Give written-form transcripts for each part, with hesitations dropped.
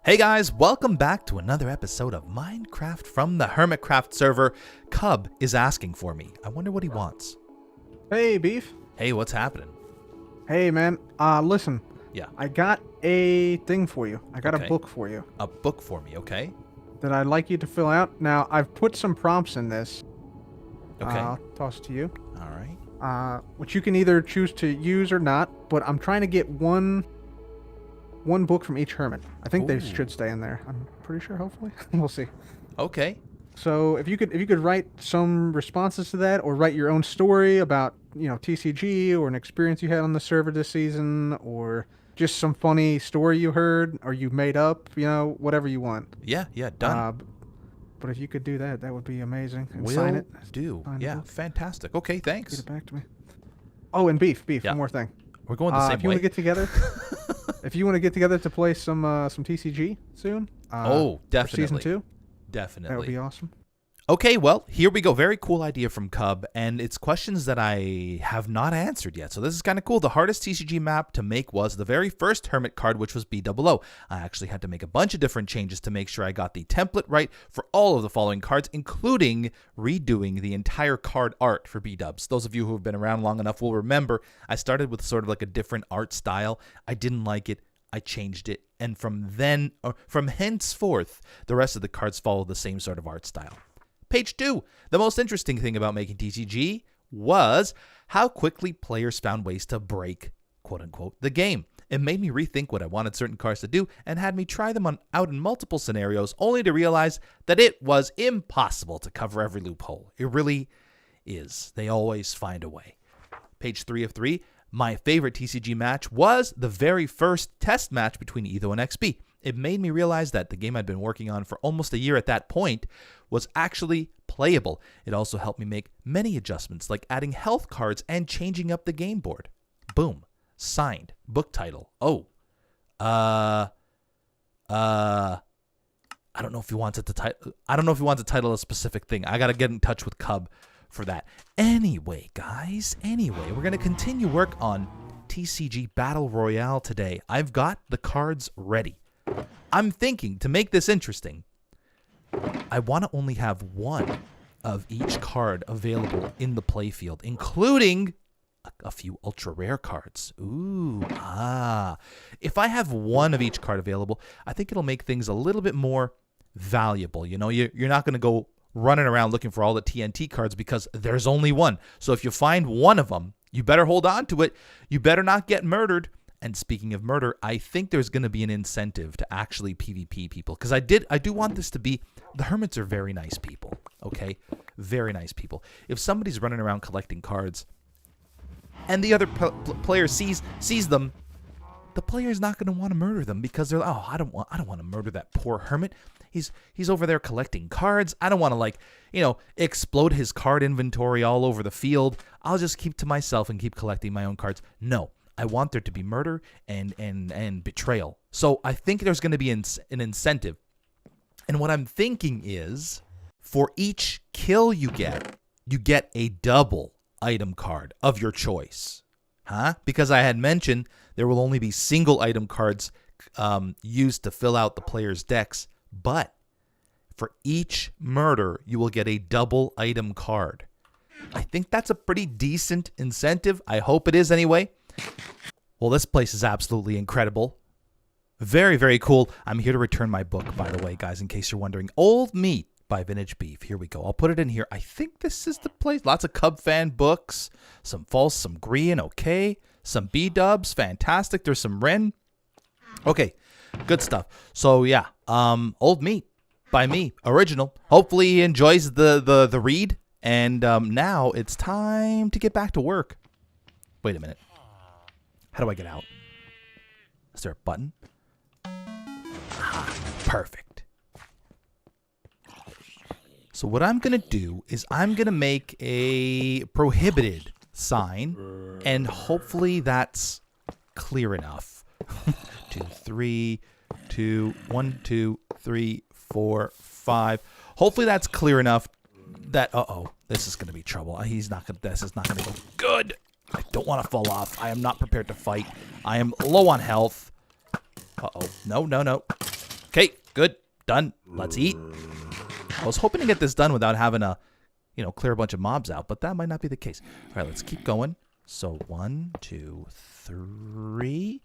Hey guys, welcome back to another episode of Minecraft from the Hermitcraft server. Cub is asking for me. I wonder what he wants. Hey, Beef. Hey, what's happening? Hey, man. Listen. Yeah. I got a thing for you. I got Okay. a book for you. A book for me, okay? That I'd like you to fill out. Now, I've put some prompts in this. Okay. I'll toss it to you. All right. Which you can either choose to use or not, but I'm trying to get one book from each hermit. I think they Ooh. should stay in there. I'm pretty sure, hopefully. We'll see. Okay. So if you could write some responses to that, or write your own story about, TCG, or an experience you had on the server this season, or just some funny story you heard or you made up, whatever you want. Yeah, done. But if you could do that, that would be amazing. And Will sign it. do. Sign the Yeah, book. fantastic. Okay, Get thanks. it back to me. Oh, and Beef, Yeah. one more thing. We're going the same if you way. want to get together, if you want to get together to play some TCG soon. Oh, for definitely. season 2, Definitely. that would be awesome. Okay, well, here we go. Very cool idea from Cub, and it's questions that I have not answered yet. So this is kind of cool. The hardest TCG map to make was the very first Hermit card, which was B00. I actually had to make a bunch of different changes to make sure I got the template right for all of the following cards, including redoing the entire card art for B-dubs. Those of you who have been around long enough will remember I started with sort of like a different art style. I didn't like it. I changed it, and from henceforth, the rest of the cards follow the same sort of art style. Page 2. The most interesting thing about making TCG was how quickly players found ways to break, quote-unquote, the game. It made me rethink what I wanted certain cards to do and had me try them out in multiple scenarios, only to realize that it was impossible to cover every loophole. It really is. They always find a way. Page 3 of 3. My favorite TCG match was the very first test match between Etho and XP. It made me realize that the game I'd been working on for almost a year at that point was actually playable. It also helped me make many adjustments, like adding health cards and changing up the game board. Boom. Signed. Book title. Oh. I don't know if he wants it to I don't know if he wants to title a specific thing. I got to get in touch with Cub for that. Anyway, guys, we're going to continue work on TCG Battle Royale today. I've got the cards ready. I'm thinking, to make this interesting, I want to only have one of each card available in the playfield, including a few ultra rare cards. If I have one of each card available, I think it'll make things a little bit more valuable. You're not going to go running around looking for all the TNT cards because there's only one. So if you find one of them, you better hold on to it. You better not get murdered. And speaking of murder, I think there's going to be an incentive to actually PvP people. Because I do want this to be, the hermits are very nice people, okay? Very nice people. If somebody's running around collecting cards and the other player sees them, the player's not going to want to murder them because they're like, I don't want to murder that poor hermit. He's over there collecting cards. I don't want to explode his card inventory all over the field. I'll just keep to myself and keep collecting my own cards. No. I want there to be murder and betrayal. So I think there's going to be an incentive. And what I'm thinking is, for each kill you get a double item card of your choice. Because I had mentioned there will only be single item cards used to fill out the player's decks. But for each murder, you will get a double item card. I think that's a pretty decent incentive. I hope it is anyway. Well, this place is absolutely incredible. Very, very cool. I'm here to return my book, by the way, guys, in case you're wondering. Old Meat by Vintage Beef. Here we go. I'll put it in here. I think this is the place. Lots of Cub fan books. Some false, some green. Okay. Some B-dubs. Fantastic. There's some Ren. Okay. Good stuff. So, yeah. Old Meat by me. Original. Hopefully he enjoys the read. And now it's time to get back to work. Wait a minute. How do I get out? Is there a button? Perfect. So what I'm going to do is I'm going to make a prohibited sign, and hopefully that's clear enough. 2, 3, 2, 1, 2, 3, 4, 5. Hopefully that's clear enough that, this is going to be trouble. This is not going to go good. I don't want to fall off. I am not prepared to fight. I am low on health. No. Okay, good. Done. Let's eat. I was hoping to get this done without having to, clear a bunch of mobs out, but that might not be the case. All right, let's keep going. So 1, 2, 3.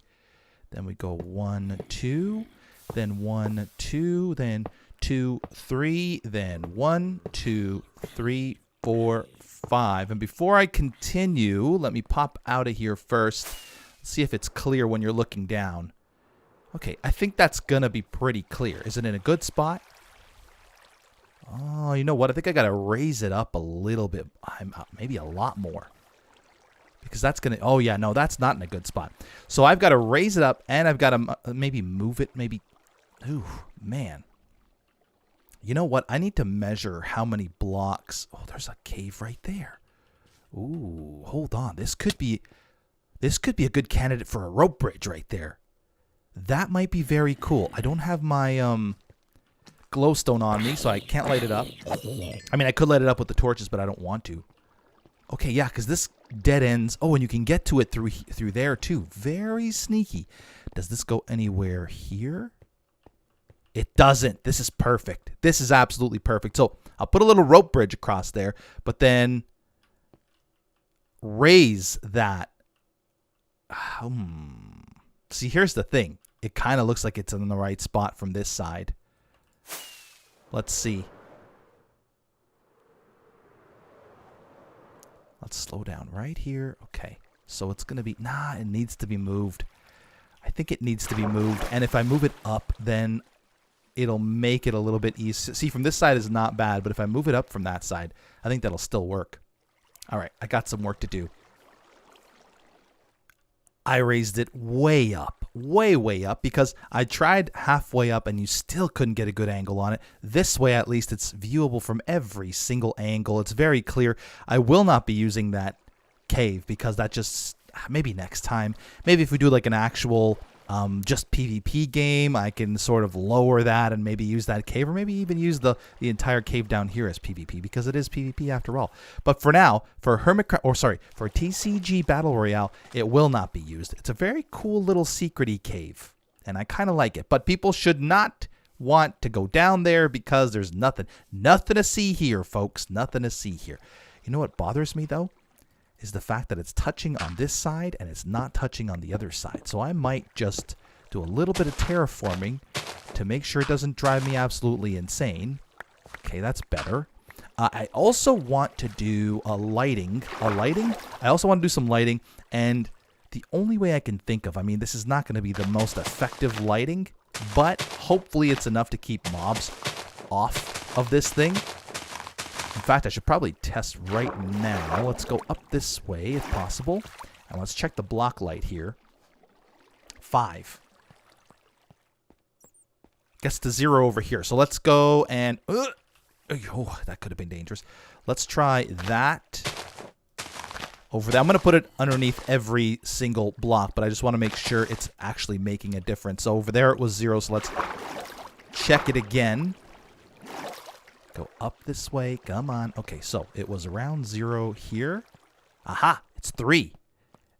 Then we go 1, 2. Then 1, 2. Then 2, 3. Then 1, 2, 3, 4, 5. And before I continue, let me pop out of here first. See if it's clear when you're looking down. Okay, I think that's going to be pretty clear. Is it in a good spot? Oh, you know what? I think I got to raise it up a little bit. Maybe a lot more. Because that's going to... Oh, yeah, no, that's not in a good spot. So I've got to raise it up, and I've got to maybe move it. Maybe... Ooh, man. You know what? I need to measure how many blocks... Oh, there's a cave right there. Ooh, hold on. This could be a good candidate for a rope bridge right there. That might be very cool. I don't have my glowstone on me, so I can't light it up. I mean, I could light it up with the torches, but I don't want to. Okay, yeah, because this dead ends. Oh, and you can get to it through there, too. Very sneaky. Does this go anywhere here? It doesn't. This is perfect. This is absolutely perfect. So I'll put a little rope bridge across there, but then raise that. See, here's the thing. It kind of looks like it's in the right spot from this side. Let's see. Let's slow down right here. Okay. So it's going to be... Nah, it needs to be moved. I think it needs to be moved. And if I move it up, then it'll make it a little bit easier. See, from this side is not bad, but if I move it up from that side, I think that'll still work. All right. I got some work to do. I raised it way up, way up, because I tried halfway up and you still couldn't get a good angle on it. This way, at least, it's viewable from every single angle. It's very clear. I will not be using that cave because that just, maybe next time. Maybe if we do like an actual just PvP game, I can sort of lower that and maybe use that cave, or maybe even use the entire cave down here as PvP, because it is PvP after all. But for now, for for TCG Battle Royale, it will not be used. It's a very cool little secret-y cave, and I kind of like it. But people should not want to go down there because there's nothing to see here, folks. Nothing to see here. You know what bothers me, though? Is the fact that it's touching on this side and it's not touching on the other side. So I might just do a little bit of terraforming to make sure it doesn't drive me absolutely insane. Okay, that's better. I also want to do lighting. I also want to do some lighting, and the only way I can think of, I mean, this is not going to be the most effective lighting, but hopefully it's enough to keep mobs off of this thing. In fact, I should probably test right now. Let's go up this way if possible. And let's check the block light here. 5. Gets to 0 over here. So let's go and... oh, that could have been dangerous. Let's try that over there. I'm going to put it underneath every single block, but I just want to make sure it's actually making a difference. So over there it was 0, so let's check it again. Go up this way. Come on. Okay, so it was around 0 here. Aha, it's 3.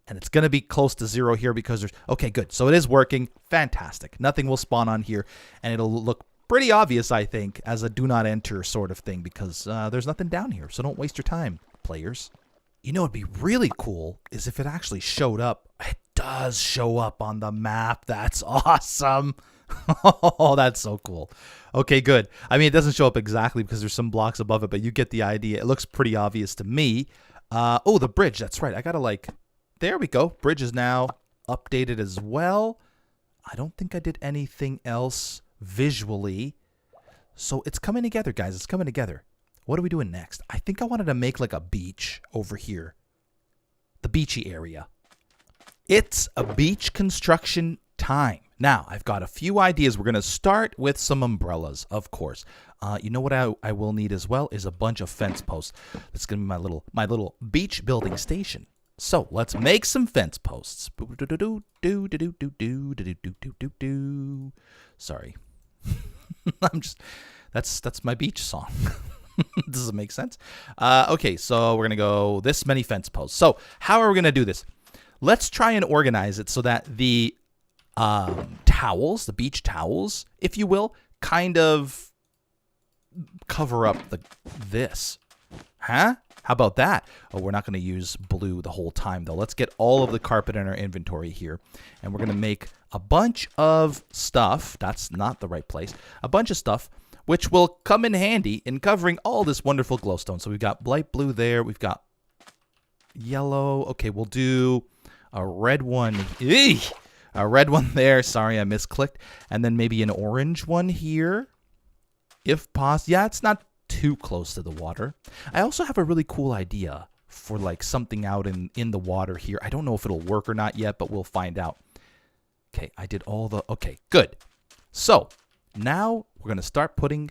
And it's going to be close to 0 here because there's... Okay, good. So it is working. Fantastic. Nothing will spawn on here. And it'll look pretty obvious, I think, as a do not enter sort of thing because there's nothing down here. So don't waste your time, players. You know what would be really cool is if it actually showed up. It does show up on the map. That's awesome. Oh, that's so cool. Okay, good. I mean, it doesn't show up exactly because there's some blocks above it, but you get the idea. It looks pretty obvious to me. Oh, the bridge. That's right. I got to like... There we go. Bridge is now updated as well. I don't think I did anything else visually. So it's coming together, guys. It's coming together. What are we doing next? I think I wanted to make like a beach over here. The beachy area. It's a beach construction time. Now, I've got a few ideas. We're going to start with some umbrellas, of course. You know what I will need as well is a bunch of fence posts. That's going to be my little beach building station. So let's make some fence posts. Sorry. That's my beach song. Does it make sense? Okay, so we're going to go this many fence posts. So how are we going to do this? Let's try and organize it so that the towels, the beach towels, if you will, kind of cover up this. Huh? How about that? Oh, we're not going to use blue the whole time, though. Let's get all of the carpet in our inventory here. And we're going to make a bunch of stuff. That's not the right place. A bunch of stuff, which will come in handy in covering all this wonderful glowstone. So we've got light blue there. We've got yellow. Okay, we'll do a red one. Eek! A red one there. Sorry, I misclicked. And then maybe an orange one here. If possible. Yeah, it's not too close to the water. I also have a really cool idea for like something out in the water here. I don't know if it'll work or not yet, but we'll find out. Okay, I did all the... Okay, good. So, now we're going to start putting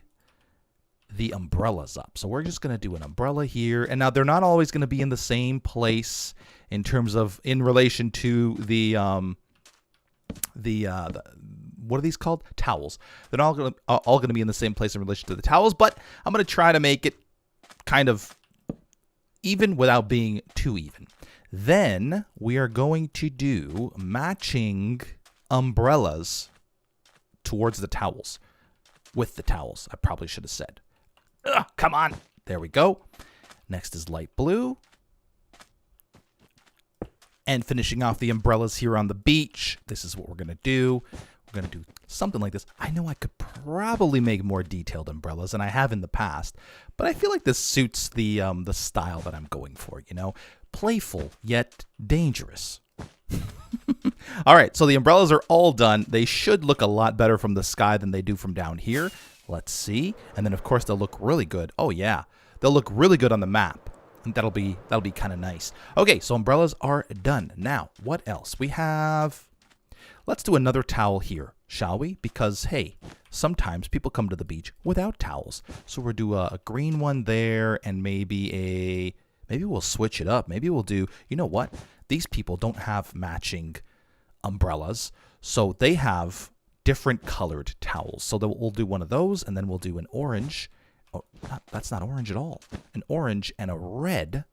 the umbrellas up. So we're just going to do an umbrella here. And now they're not always going to be in the same place in terms of, in relation to the what are these called? Towels. They're all going to be in the same place in relation to the towels, but I'm going to try to make it kind of even without being too even. Then we are going to do matching umbrellas towards the towels. With the towels, I probably should have said. Ugh, come on. There we go. Next is light blue. And finishing off the umbrellas here on the beach. This is what we're going to do. We're going to do something like this. I know I could probably make more detailed umbrellas, and I have in the past, but I feel like this suits the style that I'm going for, you know? Playful, yet dangerous. All right, so the umbrellas are all done. They should look a lot better from the sky than they do from down here. Let's see. And then, of course, they'll look really good. Oh, yeah. They'll look really good on the map. And that'll be kind of nice. Okay, so umbrellas are done. Now, what else? We have... Let's do another towel here, shall we? Because, hey, sometimes people come to the beach without towels. So we'll do a green one there and maybe we'll switch it up. Maybe we'll do... You know what? These people don't have matching umbrellas, so they have different colored towels. So we'll do one of those, and then we'll do an orange. Oh, that's not orange at all. An orange and a red.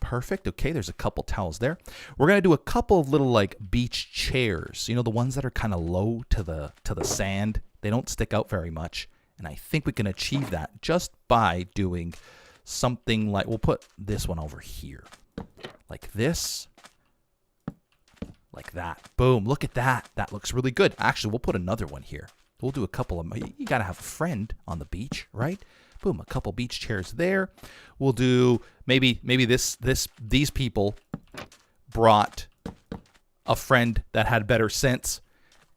Perfect. Okay, there's a couple towels there. We're going to do a couple of little like beach chairs. You know, the ones that are kind of low to the sand. They don't stick out very much. And I think we can achieve that just by doing something like, we'll put this one over here. Like this. Like that. Boom. Look at that. That looks really good. Actually, we'll put another one here. We'll do a couple of... You got to have a friend on the beach, right? Boom. A couple beach chairs there. We'll do... Maybe these people brought a friend that had better sense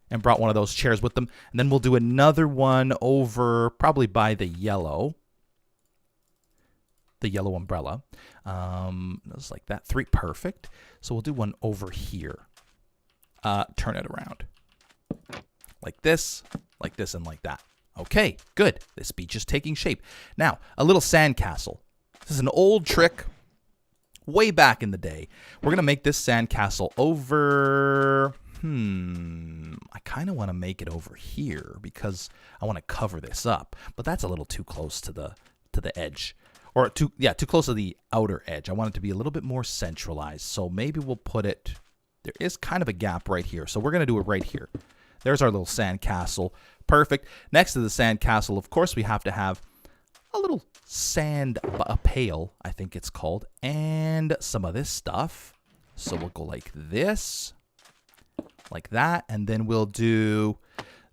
and brought one of those chairs with them. And then we'll do another one over probably by the yellow umbrella. Just like that. 3. Perfect. So we'll do one over here. Turn it around. Like this, and like that. Okay, good. This beach is taking shape. Now, a little sandcastle. This is an old trick way back in the day. We're going to make this sandcastle over... I kind of want to make it over here because I want to cover this up. But that's a little too close to the edge. Or too close to the outer edge. I want it to be a little bit more centralized. So maybe we'll put it... There is kind of a gap right here. So we're going to do it right here. There's our little sandcastle. Perfect. Next to the sandcastle, of course, we have to have a little a pail, I think it's called, and some of this stuff. So we'll go like this, like that, and then we'll do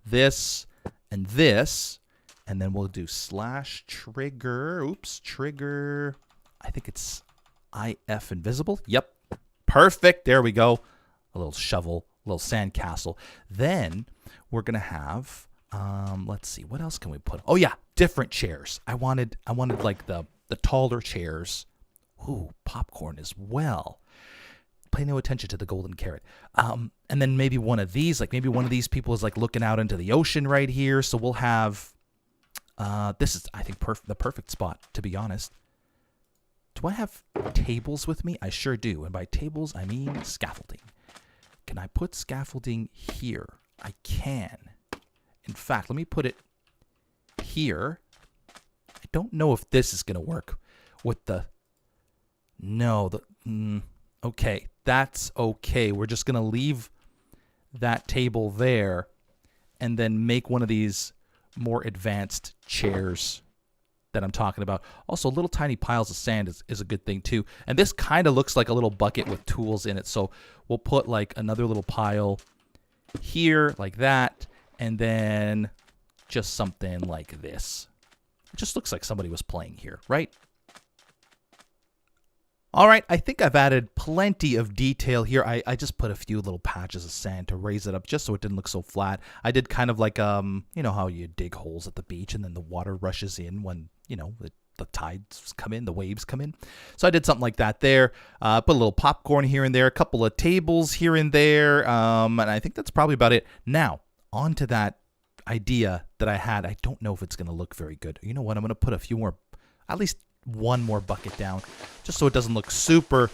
this and this, and then we'll do /trigger. Oops, trigger. I think it's IF invisible. Yep. Perfect. There we go. A little shovel, a little sandcastle. Then we're going to have, let's see, what else can we put? Oh yeah, different chairs. I wanted like the taller chairs. Ooh, popcorn as well. Pay no attention to the golden carrot. And then maybe one of these, like maybe one of these people is like looking out into the ocean right here. So we'll have, this is, I think, the perfect spot, to be honest. Do I have tables with me? I sure do. And by tables, I mean scaffolding. Can I put scaffolding here? I can. In fact, let me put it here. I don't know if this is going to work with the... No. Okay, that's okay. We're just going to leave that table there and then make one of these more advanced chairs that I'm talking about. Also, little tiny piles of sand is a good thing too. And this kind of looks like a little bucket with tools in it. So we'll put like another little pile here like that. And then just something like this. It just looks like somebody was playing here, right? All right, I think I've added plenty of detail here. I just put a few little patches of sand to raise it up just so it didn't look so flat. I did kind of like, you know how you dig holes at the beach and then the water rushes in when, you know, the tides come in, the waves come in. So I did something like that there. Put a little popcorn here and there, a couple of tables here and there, and I think that's probably about it. Now, on to that idea that I had. I don't know if it's going to look very good. You know what? I'm going to put a few more, at least one more bucket down, just so it doesn't look super,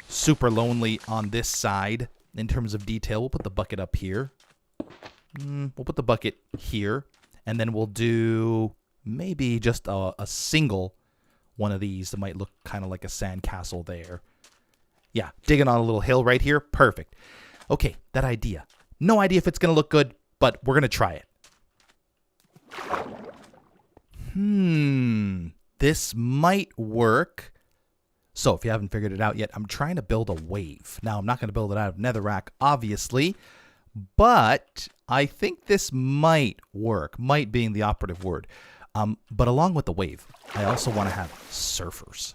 super lonely on this side in terms of detail. We'll put the bucket up here. We'll put the bucket here, and then we'll do maybe just a single one of these that might look kind of like a sand castle there. Yeah, digging on a little hill right here. Perfect. Okay, that idea. No idea if it's going to look good, but we're going to try it. This might work. So if you haven't figured it out yet, I'm trying to build a wave. Now, I'm not going to build it out of netherrack, obviously, but I think this might work. Might being the operative word. But along with the wave, I also want to have surfers.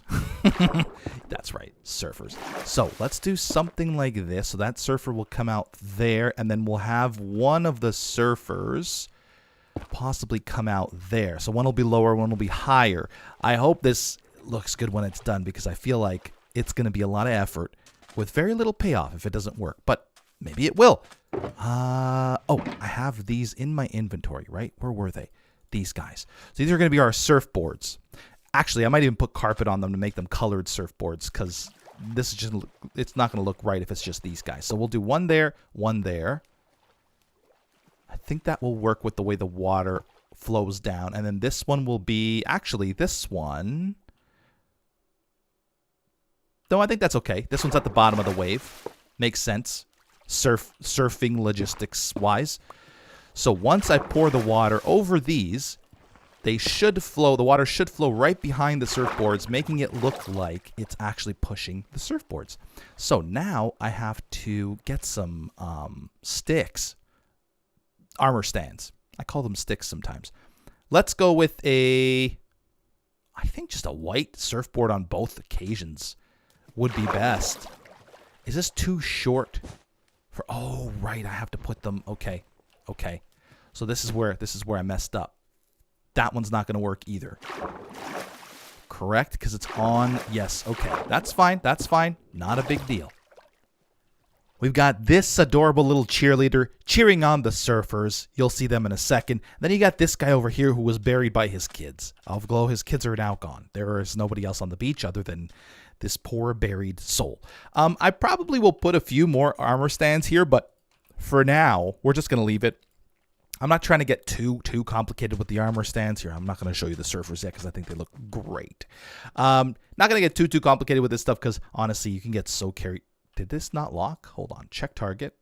That's right, surfers. So let's do something like this. So that surfer will come out there, and then we'll have one of the surfers possibly come out there. So one will be lower, one will be higher. I hope this looks good when it's done because I feel like it's going to be a lot of effort with very little payoff if it doesn't work. But maybe it will. Oh, I have these in my inventory, right? Where were they? These guys. So these are going to be our surfboards. Actually, I might even put carpet on them to make them colored surfboards because this is just, it's not going to look right if it's just these guys. So we'll do one there, one there. I think that will work with the way the water flows down. And then this one will be, actually, this one. No, I think that's okay. This one's at the bottom of the wave. Makes sense. Surfing logistics-wise. So once I pour the water over these, they should flow, the water should flow right behind the surfboards, making it look like it's actually pushing the surfboards. So now I have to get some sticks. Armor stands. I call them sticks sometimes. Let's go with I think just a white surfboard on both occasions would be best. Is this too short? Oh, right, I have to put them, okay. So this is where I messed up. That one's not going to work either. Correct? Because it's on, yes, okay. That's fine, not a big deal. We've got this adorable little cheerleader cheering on the surfers. You'll see them in a second. Then you got this guy over here who was buried by his kids. Although his kids are now gone. There is nobody else on the beach other than this poor buried soul. I probably will put a few more armor stands here, but for now, we're just going to leave it. I'm not trying to get too complicated with the armor stands here. I'm not going to show you the surfers yet because I think they look great. Not going to get too complicated with this stuff because honestly, you can get so carried. Did this not lock? Hold on. Check target.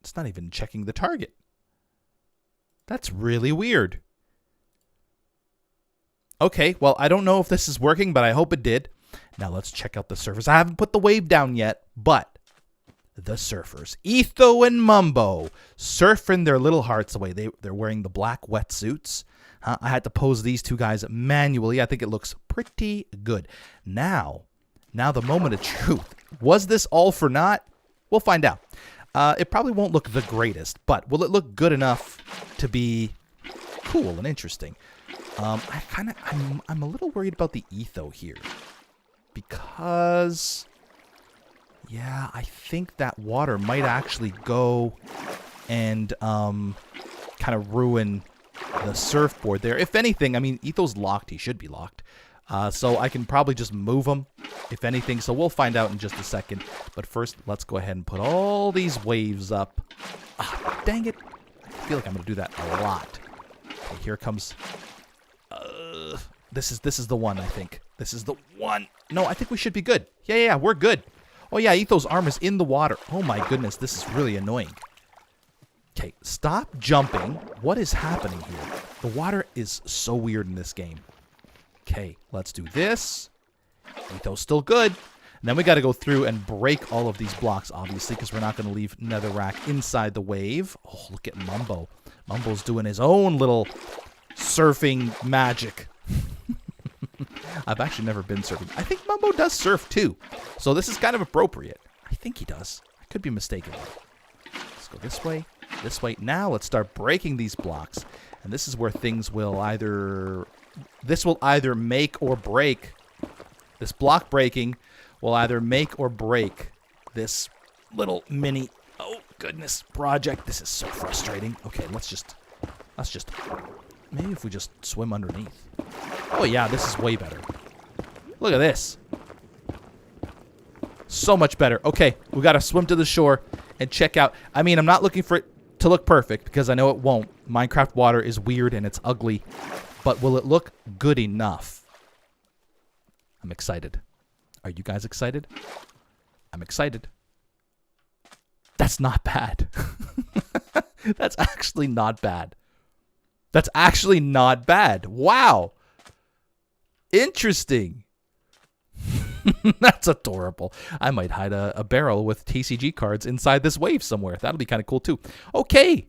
It's not even checking the target. That's really weird. Okay, well, I don't know if this is working, but I hope it did. Now let's check out the surfers. I haven't put the wave down yet, but the surfers, Etho and Mumbo, surfing their little hearts away. They're wearing the black wetsuits. I had to pose these two guys manually. I think it looks pretty good. Now the moment of truth. Was this all for naught? We'll find out. It probably won't look the greatest, but will it look good enough to be cool and interesting? I'm a little worried about the Etho here because, yeah, I think that water might actually go and kind of ruin the surfboard there. If anything, I mean, Etho's locked. He should be locked. So I can probably just move them, if anything. So we'll find out in just a second. But first, let's go ahead and put all these waves up. Dang it. I feel like I'm going to do that a lot. Okay, here comes... This is the one, I think. This is the one. No, I think we should be good. Yeah, we're good. Oh yeah, Etho's armor's in the water. Oh my goodness, this is really annoying. Okay, stop jumping. What is happening here? The water is so weird in this game. Okay, let's do this. Etho's still good. And then we got to go through and break all of these blocks, obviously, because we're not going to leave netherrack inside the wave. Oh, look at Mumbo. Mumbo's doing his own little surfing magic. I've actually never been surfing. I think Mumbo does surf too. So this is kind of appropriate. I think he does. I could be mistaken. Let's go this way. This way. Now let's start breaking these blocks. And this is where things will either... This will either make or break. This block breaking will either make or break this little mini... Oh, goodness. Project. This is so frustrating. Okay, let's just... Maybe if we just swim underneath. Oh, yeah, this is way better. Look at this. So much better. Okay, we got to swim to the shore and check out. I mean, I'm not looking for it to look perfect because I know it won't. Minecraft water is weird and it's ugly. But will it look good enough? I'm excited. Are you guys excited? I'm excited. That's not bad. That's actually not bad. That's actually not bad. Wow. Interesting. That's adorable. I might hide a barrel with TCG cards inside this wave somewhere. That'll be kind of cool too. Okay.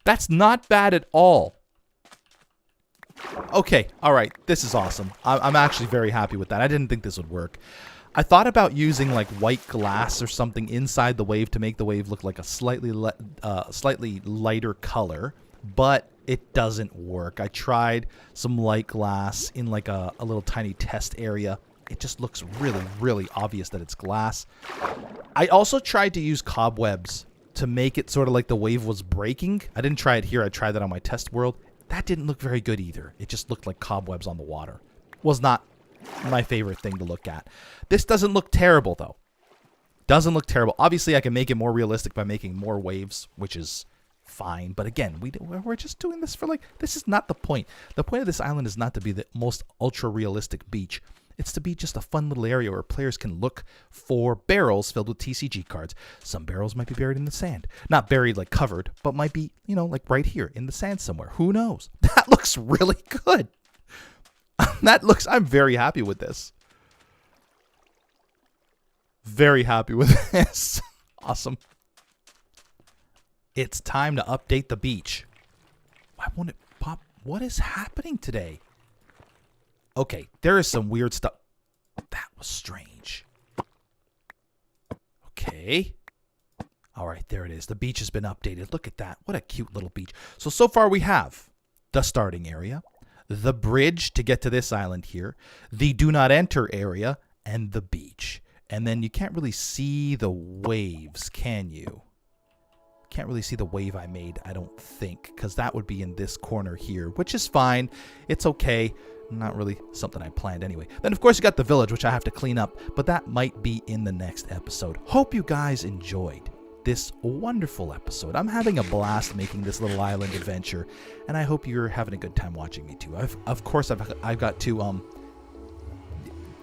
That's not bad at all. Okay. All right. This is awesome. I'm actually very happy with that. I didn't think this would work. I thought about using like white glass or something inside the wave to make the wave look like a slightly lighter color, but it doesn't work. I tried some light glass in like a little tiny test area. It just looks really, really obvious that it's glass. I also tried to use cobwebs to make it sort of like the wave was breaking. I didn't try it here. I tried that on my test world. That didn't look very good either. It just looked like cobwebs on the water. Was not my favorite thing to look at. This doesn't look terrible, though. Doesn't look terrible. Obviously, I can make it more realistic by making more waves, which is fine. But again, we're just doing this for like... This is not the point. The point of this island is not to be the most ultra-realistic beach. It's to be just a fun little area where players can look for barrels filled with TCG cards. Some barrels might be buried in the sand. Not buried, like covered, but might be, you know, like right here in the sand somewhere. Who knows? That looks really good. I'm very happy with this. Very happy with this. Awesome. It's time to update the beach. Why won't it pop? What is happening today? Okay, there is some weird stuff. That was strange. Okay. All right, there it is. The beach has been updated. Look at that. What a cute little beach. So far we have the starting area, the bridge to get to this island here, the do not enter area, and the beach. And then you can't really see the waves, can you? Can't really see the wave I made, I don't think, because that would be in this corner here, which is fine. It's okay. Not really something I planned anyway. Then, of course, you got the village, which I have to clean up, but that might be in the next episode. Hope you guys enjoyed this wonderful episode. I'm having a blast making this little island adventure, and I hope you're having a good time watching me too. Of course, I've got to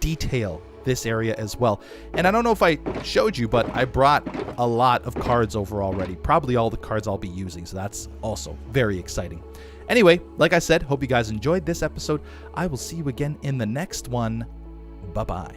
detail this area as well. And I don't know if I showed you, but I brought a lot of cards over already. Probably all the cards I'll be using, so that's also very exciting. Anyway, like I said, hope you guys enjoyed this episode. I will see you again in the next one. Bye-bye.